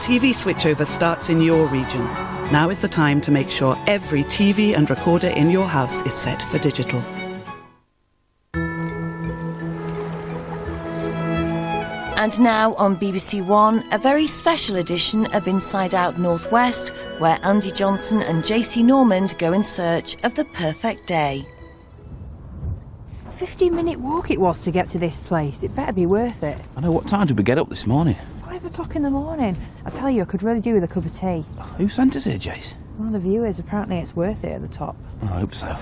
TV switchover starts in your region. Now is the time to make sure every TV and recorder in your house is set for digital. And now on BBC One, a very special edition of Inside Out North West, where Andy Johnson and JC Normand go in search of the perfect day. 15-minute walk it was to get to this place. It better be worth it. I know. What time did we get up this morning? 5 o'clock in the morning. I tell you, I could really do with a cup of tea. Who sent us here, Jace? One of the viewers. Apparently it's worth it at the top. I hope so.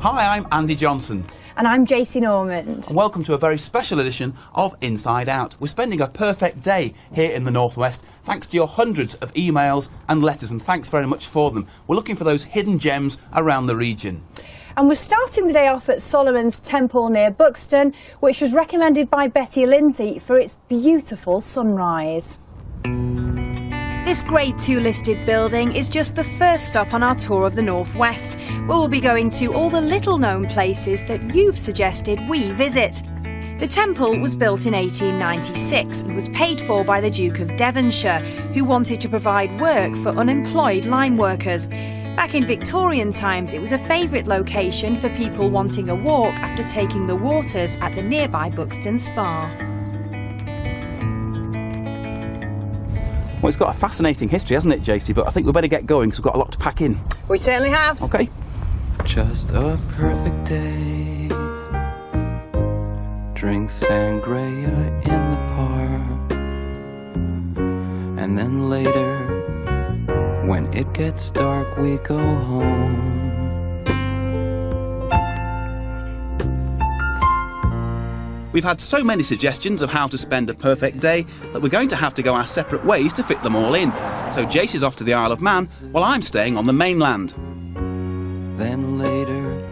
Hi, I'm Andy Johnson. And I'm JC Normand. And welcome to a very special edition of Inside Out. We're spending a perfect day here in the Northwest, thanks to your hundreds of emails and letters, and thanks very much for them. We're looking for those hidden gems around the region. And we're starting the day off at Solomon's Temple near Buxton, which was recommended by Betty Lindsay for its beautiful sunrise. This Grade 2 listed building is just the first stop on our tour of the Northwest, where we'll be going to all the little-known places that you've suggested we visit. The temple was built in 1896 and was paid for by the Duke of Devonshire, who wanted to provide work for unemployed lime workers. Back in Victorian times, it was a favourite location for people wanting a walk after taking the waters at the nearby Buxton Spa. Well, it's got a fascinating history, hasn't it, JC? But I think we better get going because we've got a lot to pack in. We certainly have. OK. Just a perfect day. Drink sangria in the park. And then later, when it gets dark, we go home. We've had so many suggestions of how to spend a perfect day that we're going to have to go our separate ways to fit them all in. So Jace is off to the Isle of Man while I'm staying on the mainland. Then later.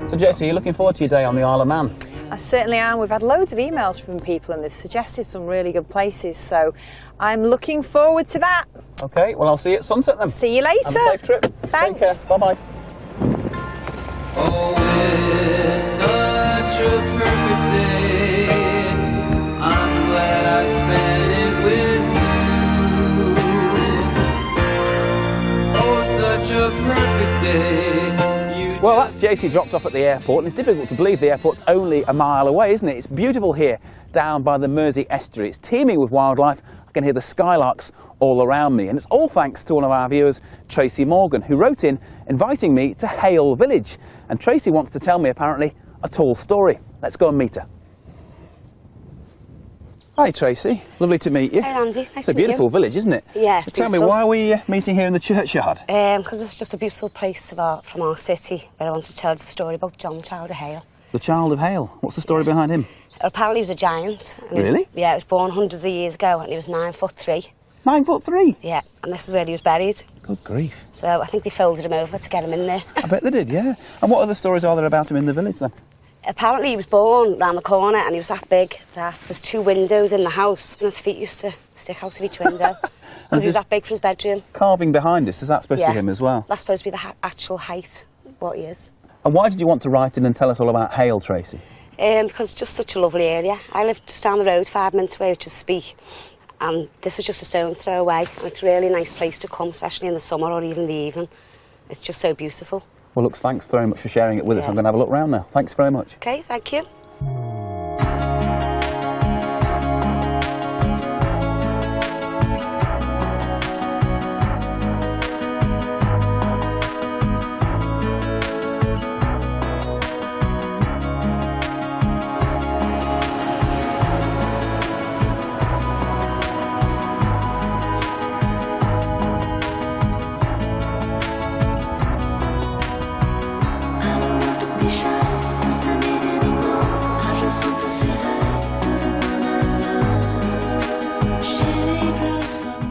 So Jace, are you looking forward to your day on the Isle of Man? I certainly am. We've had loads of emails from people and they've suggested some really good places, so I'm looking forward to that. OK, well, I'll see you at sunset then. See you later. Have a safe trip. Thanks. Take care. Bye-bye. Oh, it's such a perfect day. I'm glad I spent it with you. Oh, such a perfect day. Well, that's JC dropped off at the airport, and it's difficult to believe the airport's only a mile away, isn't it? It's beautiful here, down by the Mersey estuary. It's teeming with wildlife. I can hear the skylarks all around me, and it's all thanks to one of our viewers, Tracy Morgan, who wrote in inviting me to Hale village. And Tracy wants to tell me, apparently, a tall story. Let's go and meet her. Hi Tracy, lovely to meet you. Hi Andy, nice to meet you. It's a beautiful village, isn't it? Yeah, it's Tell me, beautiful. why are we meeting here in the churchyard? Because this is just a beautiful place from our city, where I want to tell you the story about John, the child of Hale. The child of Hale. What's the story behind him? Apparently he was a giant. And Really? He was born hundreds of years ago, and he was 9'3". 9'3"? Yeah, and this is where he was buried. Good grief. So I think they folded him over to get him in there. I bet they did, yeah. And what other stories are there about him in the village then? Apparently he was born round the corner, and he was that big that there's 2 windows in the house, and his feet used to stick out of each window. Because he was that big for his bedroom. Carving behind us, is that supposed to be him as well? That's supposed to be the actual height, what he is. And why did you want to write in and tell us all about Hale, Tracy? Because it's just such a lovely area. I live just down the road, 5 minutes away, which is Speke. And this is just a stone's throw away. And it's a really nice place to come, especially in the summer or even the evening. It's just so beautiful. Well, look, thanks very much for sharing it with us. I'm going to have a look round now. Thanks very much. OK, thank you.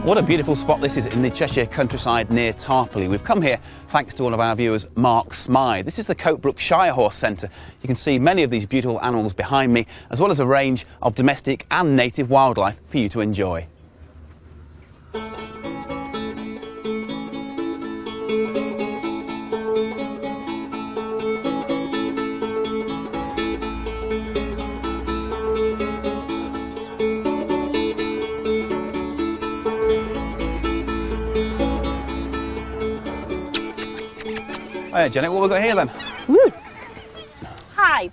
What a beautiful spot this is in the Cheshire countryside near Tarpley. We've come here thanks to one of our viewers, Mark Smythe. This is the Cotebrook Shire Horse Centre. You can see many of these beautiful animals behind me, as well as a range of domestic and native wildlife for you to enjoy. Hi, Janet, what have we got here then? Woo. Hi,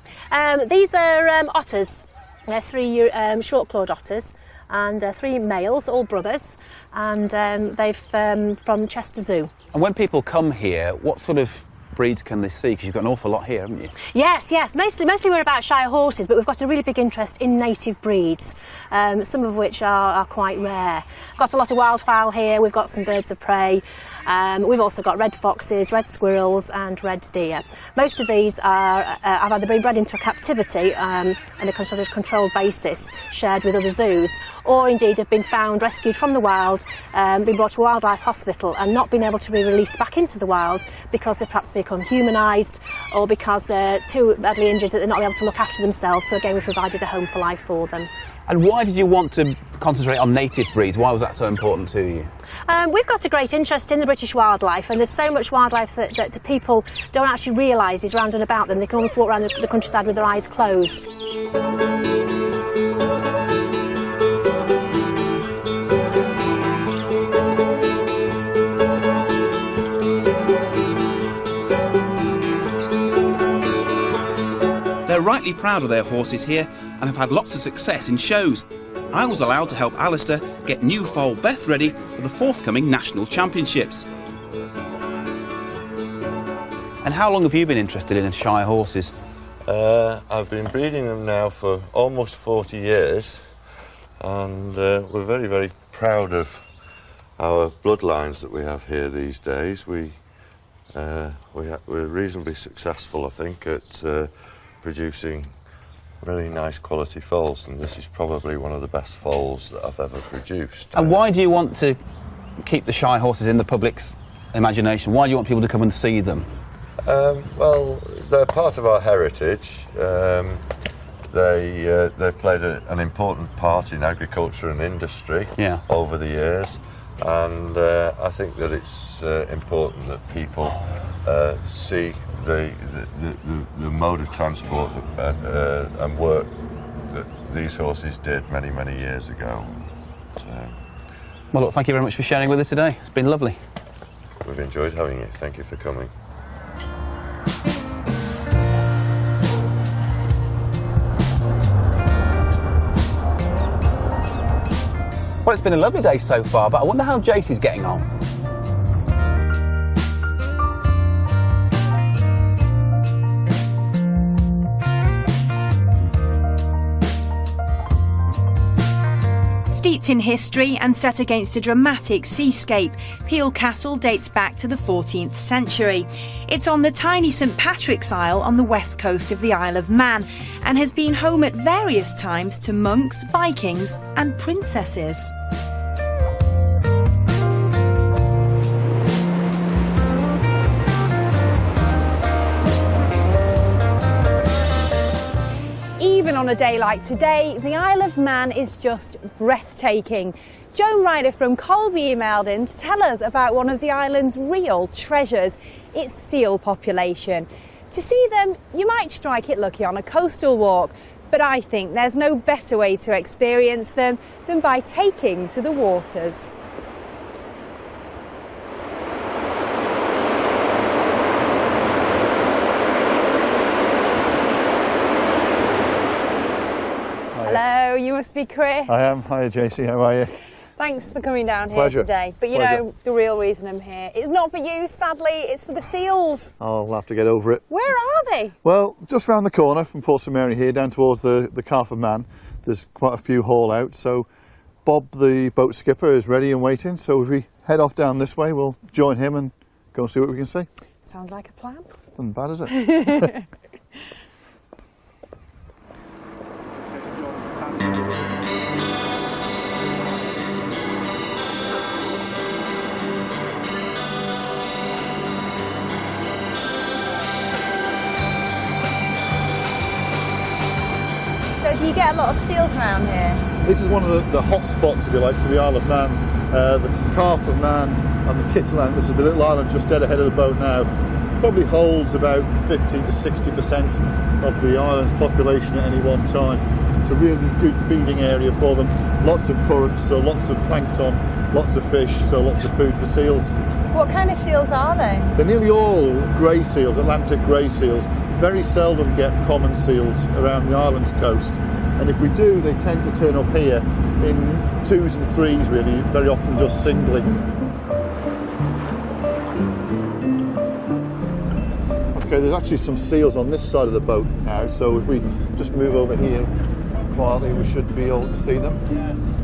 these are otters. They're 3 short-clawed otters, and 3 males, all brothers, and they've from Chester Zoo. And when people come here, what sort of breeds can they see? Because you've got an awful lot here, haven't you? Yes, mostly we're about Shire horses, but we've got a really big interest in native breeds, some of which are quite rare. Got a lot of wildfowl here, we've got some birds of prey, we've also got red foxes, red squirrels and red deer. Most of these have either been bred into captivity on a controlled basis, shared with other zoos, or indeed have been found, rescued from the wild, been brought to a wildlife hospital and not been able to be released back into the wild because they've perhaps become humanised or because they're too badly injured that they're not able to look after themselves. So again, we provided a home for life for them. And why did you want to concentrate on native breeds? Why was that so important to you? We've got a great interest in the British wildlife, and there's so much wildlife that people don't actually realise is round and about them. They can almost walk around the countryside with their eyes closed. They're rightly proud of their horses here and have had lots of success in shows. I was allowed to help Alistair get new foal Beth ready for the forthcoming national championships. And how long have you been interested in Shire horses? I've been breeding them now for almost 40 years, and we're very, very proud of our bloodlines that we have here these days. We're reasonably successful, I think, at producing really nice quality foals, and this is probably one of the best foals that I've ever produced. And why do you want to keep the Shire horses in the public's imagination? Why do you want people to come and see them? Well, they're part of our heritage. They played an important part in agriculture and industry over the years, and I think that it's important that people see the mode of transport and work that these horses did many, many years ago. Well, look, thank you very much for sharing with us today. It's been lovely. We've enjoyed having you. Thank you for coming. Well, it's been a lovely day so far, but I wonder how Jaycee's getting on. Steeped in history and set against a dramatic seascape, Hale Castle dates back to the 14th century. It's on the tiny St Patrick's Isle on the west coast of the Isle of Man and has been home at various times to monks, Vikings and princesses. Even on a day like today, the Isle of Man is just breathtaking. Joan Ryder from Colby emailed in to tell us about one of the island's real treasures, its seal population. To see them, you might strike it lucky on a coastal walk, but I think there's no better way to experience them than by taking to the waters. Hello, you must be Chris. I am. Hi, Jaycee. How are you? Thanks for coming down here Pleasure. today. But you know, the real reason I'm here, it's not for you, sadly, it's for the seals. I'll have to get over it. Where are they? Well, just round the corner from Port St Mary here, down towards the Cartmel Man. There's quite a few haul out, so Bob, the boat skipper, is ready and waiting. So if we head off down this way, we'll join him and go and see what we can see. Sounds like a plan. Doesn't bad, is it? So do you get a lot of seals around here? This is one of the hot spots, if you like, for the Isle of Man. The Calf of Man and the Kitterland, which is the little island just dead ahead of the boat now, probably holds about 50 to 60% of the island's population at any one time. It's a really good feeding area for them. Lots of currents, so lots of plankton, lots of fish, so lots of food for seals. What kind of seals are they? They're nearly all grey seals, Atlantic grey seals. Very seldom get common seals around the island's coast. And if we do, they tend to turn up here in 2s and 3s, really, very often just singly. Okay, there's actually some seals on this side of the boat now, so if we just move over here quietly, we should be able to see them.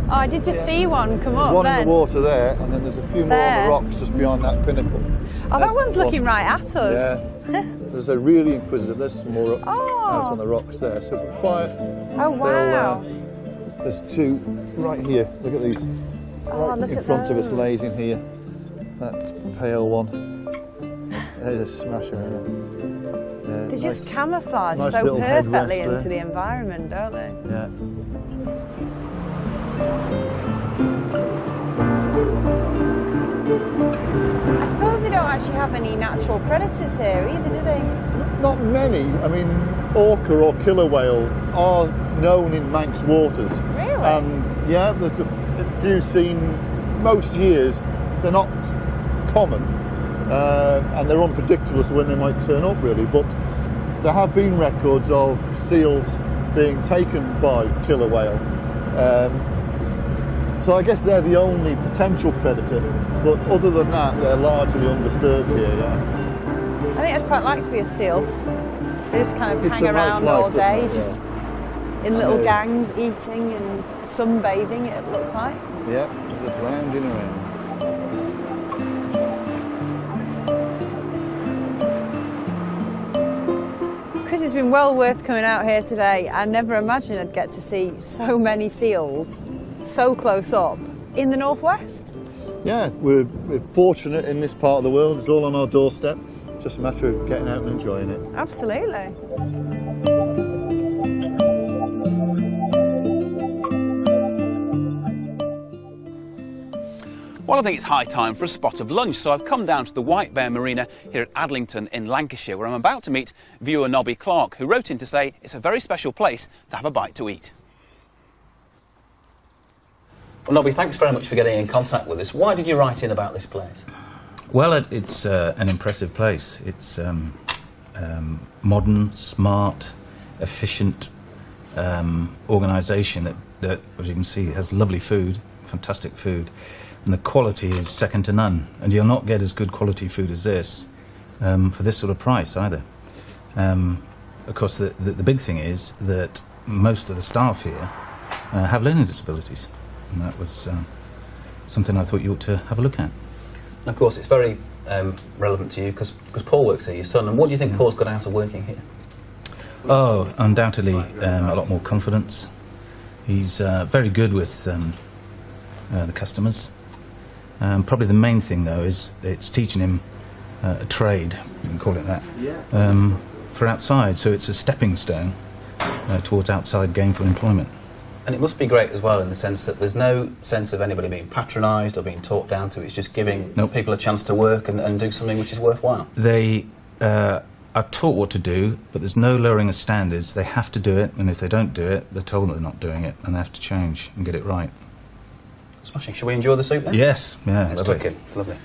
Oh, I did just see one come up. There's one then. in the water there, and then there's a few more on the rocks just beyond that pinnacle. Oh, that one's looking right at us. Yeah. There's a really inquisitive. There's some more out on the rocks there. So be quiet. Oh wow! There's 2 right here. Look at these. Right in front of us, lazing here. That pale one. There's a smasher. They nice, just camouflage nice so perfectly into there. the environment, don't they? Yeah. I suppose they don't actually have any natural predators here either, do they? Not many. I mean, orca or killer whale are known in Manx waters. Really? And yeah, there's a few seen most years. They're not common, and they're unpredictable as to when they might turn up, really. But there have been records of seals being taken by killer whale. So I guess they're the only potential predator, but other than that, they're largely undisturbed here, yeah. I think I'd quite like to be a seal. They just kind of It's hang a nice around life, all day, doesn't it? just in little gangs, eating and sunbathing, it looks like. Yeah, just lounging around. Chris, it's been well worth coming out here today. I never imagined I'd get to see so many seals so close up in the northwest. Yeah, we're fortunate in this part of the world. It's all on our doorstep. Just a matter of getting out and enjoying it. Absolutely. Well, I think it's high time for a spot of lunch, so I've come down to the White Bear Marina here at Adlington in Lancashire, where I'm about to meet viewer Nobby Clark, who wrote in to say it's a very special place to have a bite to eat. Well, Nobby, thanks very much for getting in contact with us. Why did you write in about this place? Well, it's an impressive place. It's modern, smart, efficient organisation that, as you can see, has lovely food, fantastic food, and the quality is second to none. And you'll not get as good quality food as this for this sort of price either. Of course, the big thing is that most of the staff here have learning disabilities. And that was something I thought you ought to have a look at. And of course, it's very relevant to you because Paul works here, your son. And what do you think Paul's got out of working here? Oh, undoubtedly a lot more confidence. He's very good with the customers. Probably the main thing, though, is it's teaching him a trade, you can call it that, for outside. So it's a stepping stone towards outside gainful employment. And it must be great as well in the sense that there's no sense of anybody being patronised or being talked down to. It's just giving people a chance to work and do something which is worthwhile. They are taught what to do, but there's no lowering of standards. They have to do it, and if they don't do it, they're told that they're not doing it, and they have to change and get it right. Smashing. Shall we enjoy the soup then? Yes, yeah. Let's tuck in. It's lovely.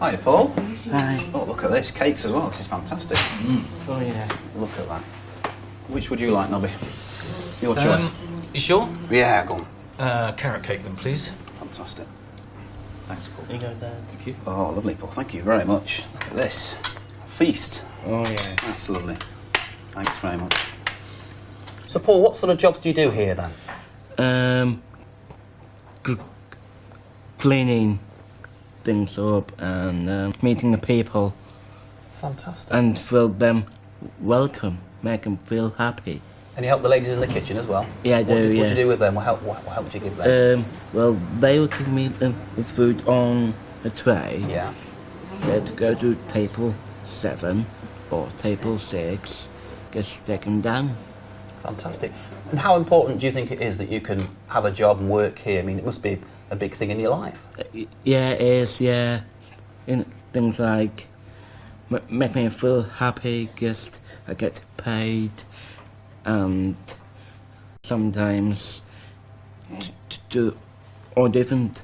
Hiya, Paul. Hi. Oh, look at this. Cakes as well. This is fantastic. Oh, yeah. Look at that. Which would you like, Nobby? Your choice. You sure? Yeah, go on. Carrot cake then, please. Fantastic. Thanks, Paul. Here you go, Dad. Thank you. Oh, lovely, Paul. Thank you very much. Look at this. Feast. Oh, yeah. That's lovely. Thanks very much. So, Paul, what sort of jobs do you do here, then? Cleaning things up and meeting the people. Fantastic. And feel them welcome, make them feel happy. And you help the ladies in the kitchen as well? Yeah, I do, What yeah. do you do with them? What help would you give them? Well, they will give me the food on a tray. Yeah. They have to go to table 7 or table 6, just take them down. Fantastic. And how important do you think it is that you can have a job and work here? I mean, it must be a big thing in your life. Yeah, it is, yeah. In things like make me feel happy, just I get paid, and sometimes to do all different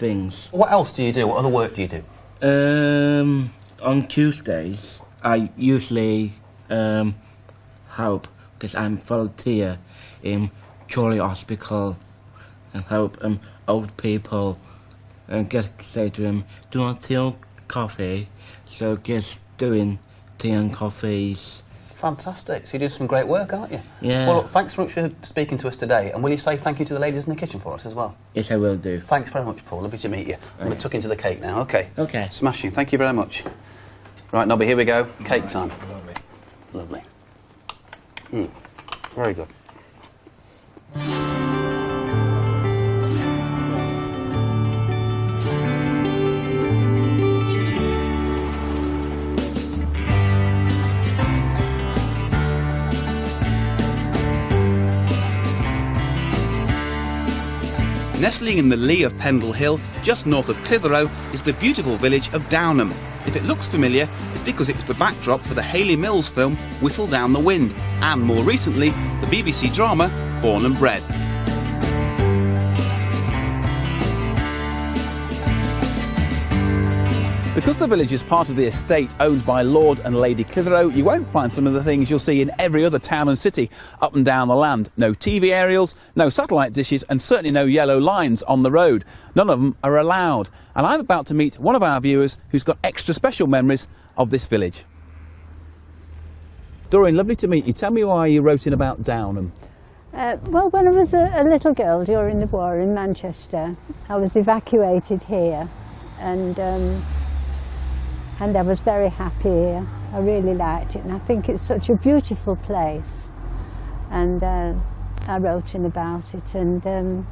things. What else do you do? What other work do you do? On Tuesdays, I usually help, because I'm volunteer in Chorley Hospital, and help old people and just say to them, do you want tea or coffee? So just doing tea and coffees. Fantastic. So you do some great work, aren't you? Yeah. Well, look, thanks very much for speaking to us today. And will you say thank you to the ladies in the kitchen for us as well? Yes, I will do. Thanks very much, Paul. Lovely to meet you. I'm going to tuck into the cake now. OK. OK. Smashing. Thank you very much. Right, Nobby, here we go. Cake time. Lovely. Very good. Nestling in the lee of Pendle Hill, just north of Clitheroe, is the beautiful village of Downham. If it looks familiar, it's because it was the backdrop for the Hale Mills film Whistle Down the Wind, and more recently, the BBC drama Born and Bred. Because the village is part of the estate owned by Lord and Lady Clitheroe, you won't find some of the things you'll see in every other town and city up and down the land. No TV aerials, no satellite dishes, and certainly no yellow lines on the road. None of them are allowed. And I'm about to meet one of our viewers who's got extra special memories of this village. Doreen, lovely to meet you. Tell me why you wrote in about Downham. Well, when I was a little girl during the war in Manchester, I was evacuated here, and I was very happy here. I really liked it, and I think it's such a beautiful place. And I wrote in about it, and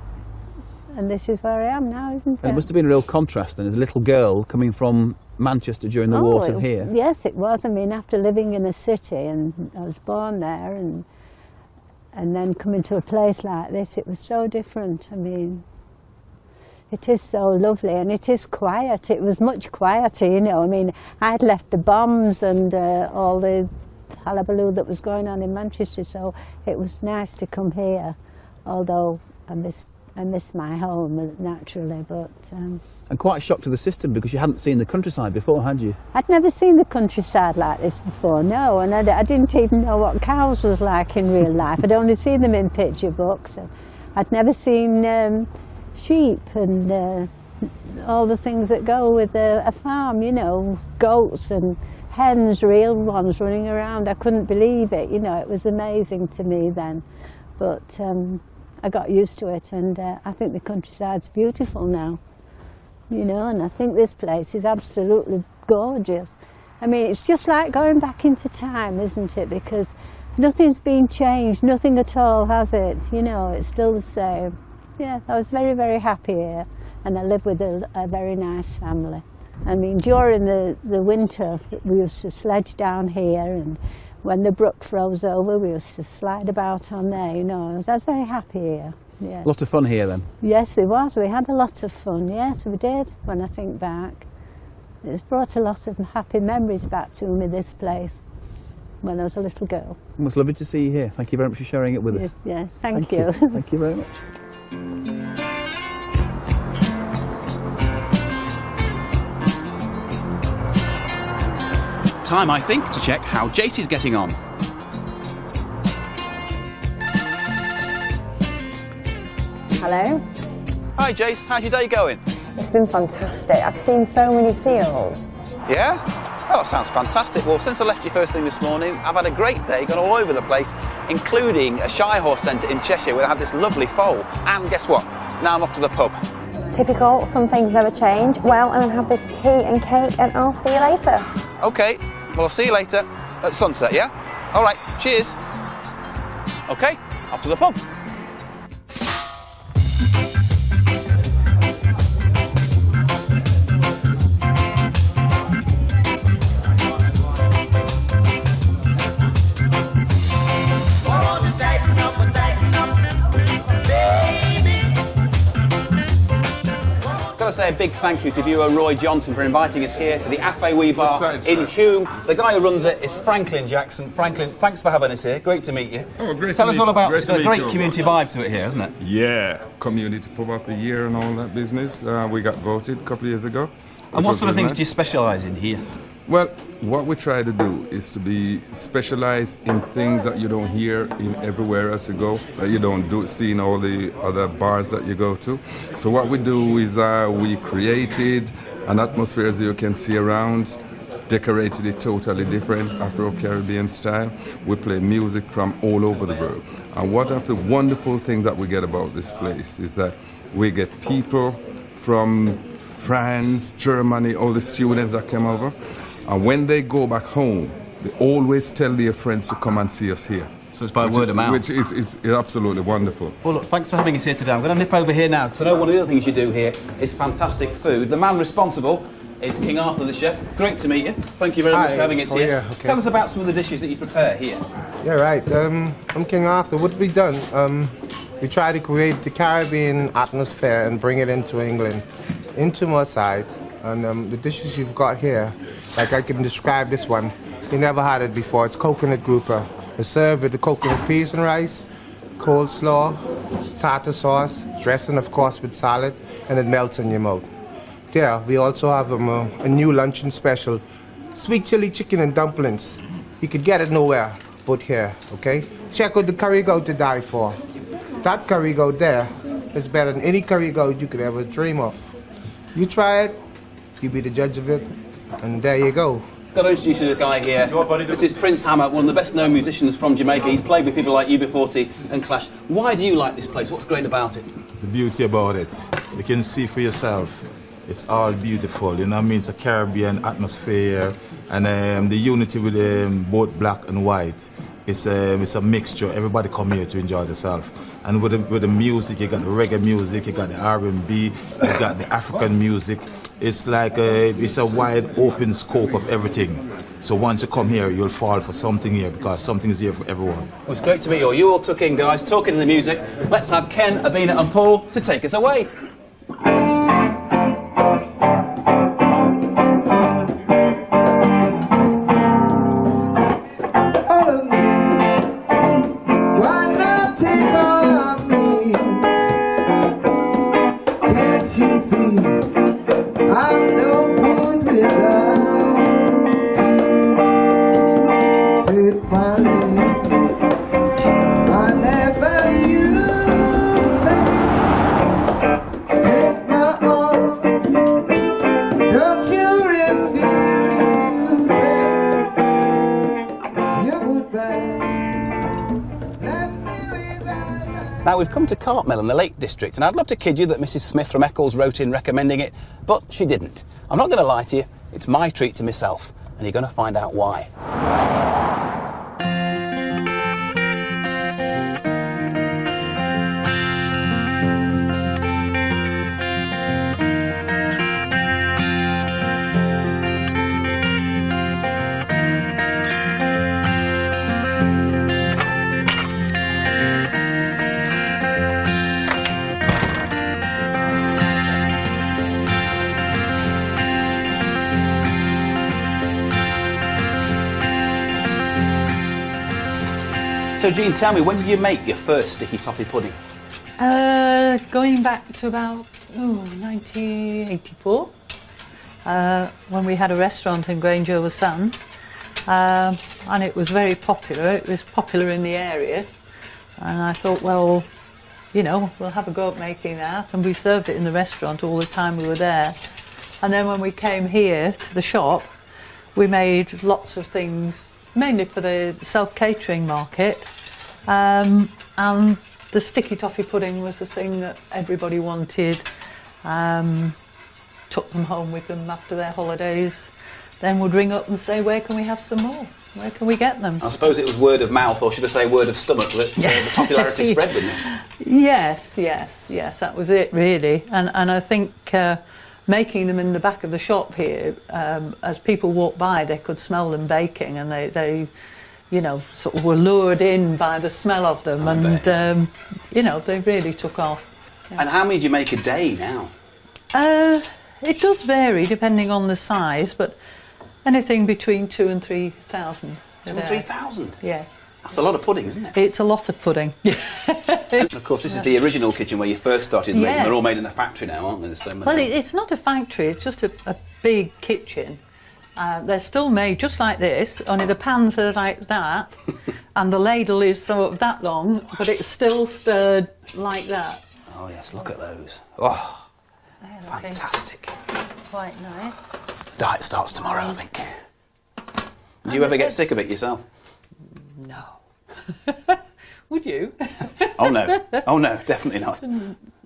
this is where I am now, isn't it? It must have been a real contrast then, as a little girl coming from Manchester during the war to here. Yes, it was. I mean, after living in a city, and I was born there, and then coming to a place like this, it was so different. I mean, it is so lovely, and it is quiet. It was much quieter, you know. I mean, I'd left the bombs and all the hullabaloo that was going on in Manchester, so it was nice to come here, although I miss my home, naturally, but... And quite a shock to the system, because you hadn't seen the countryside before, had you? I'd never seen the countryside like this before, no, and I didn't even know what cows was like in real life. I'd only seen them in picture books. And I'd never seen sheep and all the things that go with a farm, you know, goats and hens, real ones running around. I couldn't believe it, you know, it was amazing to me then. But I got used to it, and I think the countryside's beautiful now, you know, and I think this place is absolutely gorgeous. I mean, it's just like going back into time, isn't it? Because nothing's been changed, nothing at all, has it? You know, it's still the same. Yeah, I was very, very happy here, and I live with a very nice family. I mean, during the winter, we used to sledge down here, and when the brook froze over, we used to slide about on there, you know. I was very happy here, yeah. Lots of fun here, then? Yes, it was. We had a lot of fun, yes, we did, when I think back. It's brought a lot of happy memories back to me, this place, when I was a little girl. It was lovely to see you here. Thank you very much for sharing it with us. Yeah, thank you. Thank you very much. Time, I think, to check how Jacey's getting on. Hello. Hi, Jace. How's your day going? It's been fantastic. I've seen so many seals. Yeah? Oh, sounds fantastic. Well, since I left you first thing this morning, I've had a great day, gone all over the place, including a Shire horse centre in Cheshire where I had this lovely foal. And guess what? Now I'm off to the pub. Typical, some things never change. Well, I'm going to have this tea and cake, and I'll see you later. OK, well, I'll see you later at sunset, yeah? All right, cheers. OK, off to the pub. Say say a big thank you to viewer Roy Johnson for inviting us here to the Affe Wee Bar in Hume. The guy who runs it is Franklin Jackson. Franklin, thanks for having us here. Great to meet you. Oh, great Tell to us meet all you. about Great it's got to a great meet you. community vibe to it here, isn't it? Yeah, community pub of the year and all that business. We got voted a couple of years ago. And what sort of things do you specialise in here? Well, what we try to do is to be specialised in things that you don't hear in everywhere else you go, that you don't see in all the other bars that you go to. So what we do is we created an atmosphere, as you can see around, decorated it totally different, Afro-Caribbean style. We play music from all over the world. And one of the wonderful things that we get about this place is that we get people from France, Germany, all the students that come over. And when they go back home, they always tell their friends to come and see us here. So it's by word of mouth. Which is absolutely wonderful. Well, look, thanks for having us here today. I'm going to nip over here now, because I know one of the other things you do here is fantastic food. The man responsible is King Arthur, the chef. Great to meet you. Thank you very much for having us here. Yeah, okay. Tell us about some of the dishes that you prepare here. Yeah, right. I'm King Arthur. What we done? We try to create the Caribbean atmosphere and bring it into England, into Merseyside. And the dishes you've got here, like I can describe this one. You never had it before. It's coconut grouper. It's served with the coconut peas and rice, coleslaw, tartar sauce, dressing of course with salad, and it melts in your mouth. There, we also have a new luncheon special, sweet chili chicken and dumplings. You could get it nowhere but here, okay? Check out the curry goat to die for. That curry goat there is better than any curry goat you could ever dream of. You try it, you be the judge of it, and there you go. Got to introduce you to the guy here. This is Prince Hammer, one of the best known musicians from Jamaica. He's played with people like UB40 and Clash. Why do you like this place? What's great about it? The beauty about it. You can see for yourself. It's all beautiful, you know what I mean? It's a Caribbean atmosphere, and the unity with both black and white. It's a mixture. Everybody come here to enjoy themselves. And with the music, you got the reggae music, you got the R&B, you got the African music. It's like it's a wide open scope of everything. So once you come here, you'll fall for something here because something is here for everyone. Well, it's great to meet you all. You all took in, guys, talking to the music. Let's have Ken, Abina and Paul to take us away. Now we've come to Cartmel in the Lake District, and I'd love to kid you that Mrs Smith from Eccles wrote in recommending it, but she didn't. I'm not going to lie to you, it's my treat to myself, and you're going to find out why. So Jean, tell me, when did you make your first sticky toffee pudding? Going back to about 1984, when we had a restaurant in Grange over Sun, and it was very popular. It was popular in the area, and I thought, well, you know, we'll have a go at making that, and we served it in the restaurant all the time we were there. And then when we came here to the shop, we made lots of things, mainly for the self-catering market, and the sticky toffee pudding was the thing that everybody wanted. Took them home with them after their holidays, then would ring up and say, where can we have some more? Where can we get them? I suppose it was word of mouth, or should I say word of stomach, that the popularity spread, didn't it? Yes, that was it really. And I think making them in the back of the shop here, as people walked by, they could smell them baking, and they you know, sort of were lured in by the smell of them, you know, they really took off. Yeah. And how many do you make a day now? It does vary depending on the size, but anything between 2,000 and 3,000. 2,000 and 3,000? Yeah. That's a lot of pudding, isn't it? It's a lot of pudding. And of course, this is the original kitchen where you first started making. Yes. They're all made in a factory now, aren't they? There's so many. Well, it's not a factory, it's just a big kitchen. They're still made just like this, only the pans are like that, and the ladle is sort of that long, but it's still stirred like that. Oh yes, look at those. Oh, They're fantastic. Quite nice. Diet starts tomorrow, I think. Do you ever get sick of it yourself? No. Would you? Oh no, definitely not.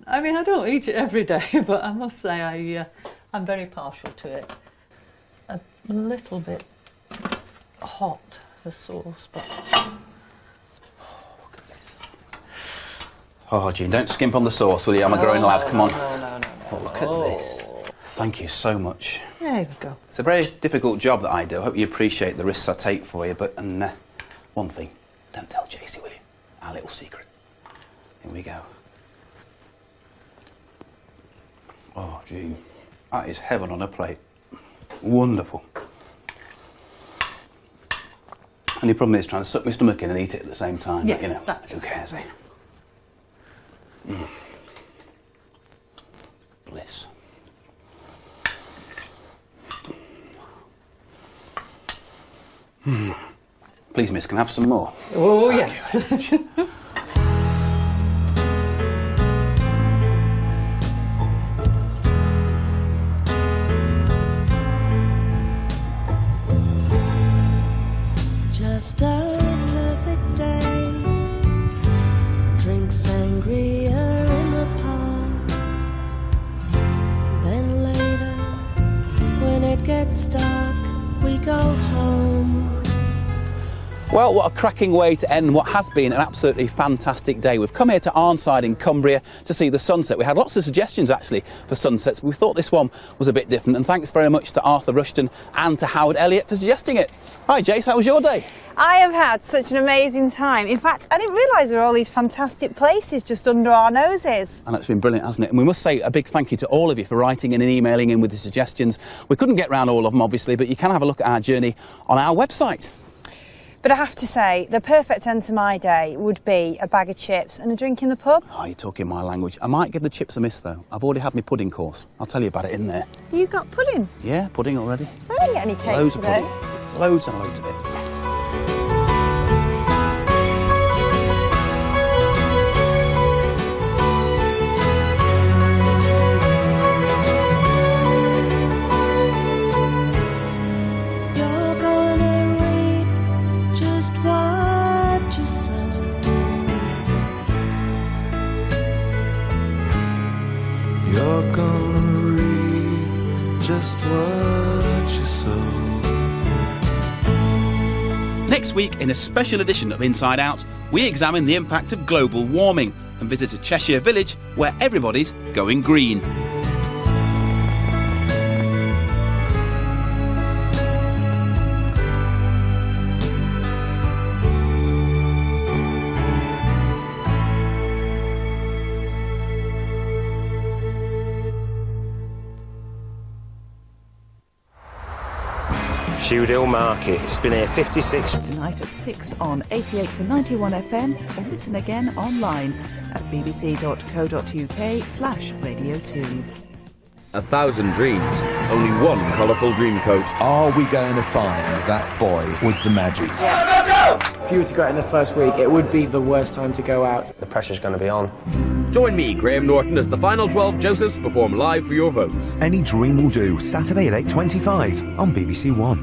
I mean, I don't eat it every day, but I must say I'm very partial to it. A little bit hot, the sauce, but... Oh, Jean, don't skimp on the sauce, will you? I'm a growing lad, come on. No. Oh, look at this. Thank you so much. There we go. It's a very difficult job that I do. I hope you appreciate the risks I take for you, but one thing, don't tell Jaycee, will you? Our little secret. Here we go. Oh, Jean, that is heaven on a plate. Wonderful. Only problem is trying to suck my stomach in and eat it at the same time. Yeah, but, you know, that's who cares, eh? Bliss. Please, miss, can I have some more? Oh, yes. Just a perfect day. Drink sangria in the park. Then later, when it gets dark, we go home. Well, what a cracking way to end what has been an absolutely fantastic day. We've come here to Arnside in Cumbria to see the sunset. We had lots of suggestions actually for sunsets, but we thought this one was a bit different. And thanks very much to Arthur Rushton and to Howard Elliott for suggesting it. Hi Jace, how was your day? I have had such an amazing time. In fact, I didn't realise there were all these fantastic places just under our noses. And it's been brilliant, hasn't it? And we must say a big thank you to all of you for writing in and emailing in with the suggestions. We couldn't get round all of them, obviously, but you can have a look at our journey on our website. But I have to say, the perfect end to my day would be a bag of chips and a drink in the pub. Oh, you're talking my language. I might give the chips a miss, though. I've already had my pudding course. I'll tell you about it in there. You got pudding? Yeah, pudding already. I didn't get any cake Loads today. of pudding. Loads and loads of it. You're gonna reap just what you sow. Next week, in a special edition of Inside Out, we examine the impact of global warming and visit a Cheshire village where everybody's going green. Shoedale Market. It's been here 56. Tonight at 6 on 88 to 91 FM, or listen again online at bbc.co.uk/Radio 2. 1,000 dreams, only one colourful dream coat. Are we going to find that boy with the magic? If you were to go out in the first week, it would be the worst time to go out. The pressure's going to be on. Join me, Graham Norton, as the final 12 Josephs perform live for your votes. Any Dream Will Do, Saturday at 8:25 on BBC One.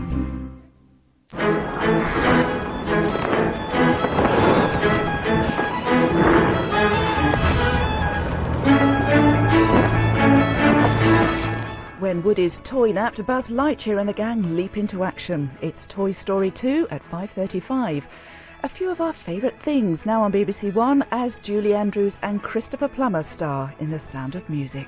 When Woody's toy napped, Buzz Lightyear and the gang leap into action. It's Toy Story 2 at 5:35. A few of our favourite things now on BBC One as Julie Andrews and Christopher Plummer star in The Sound of Music.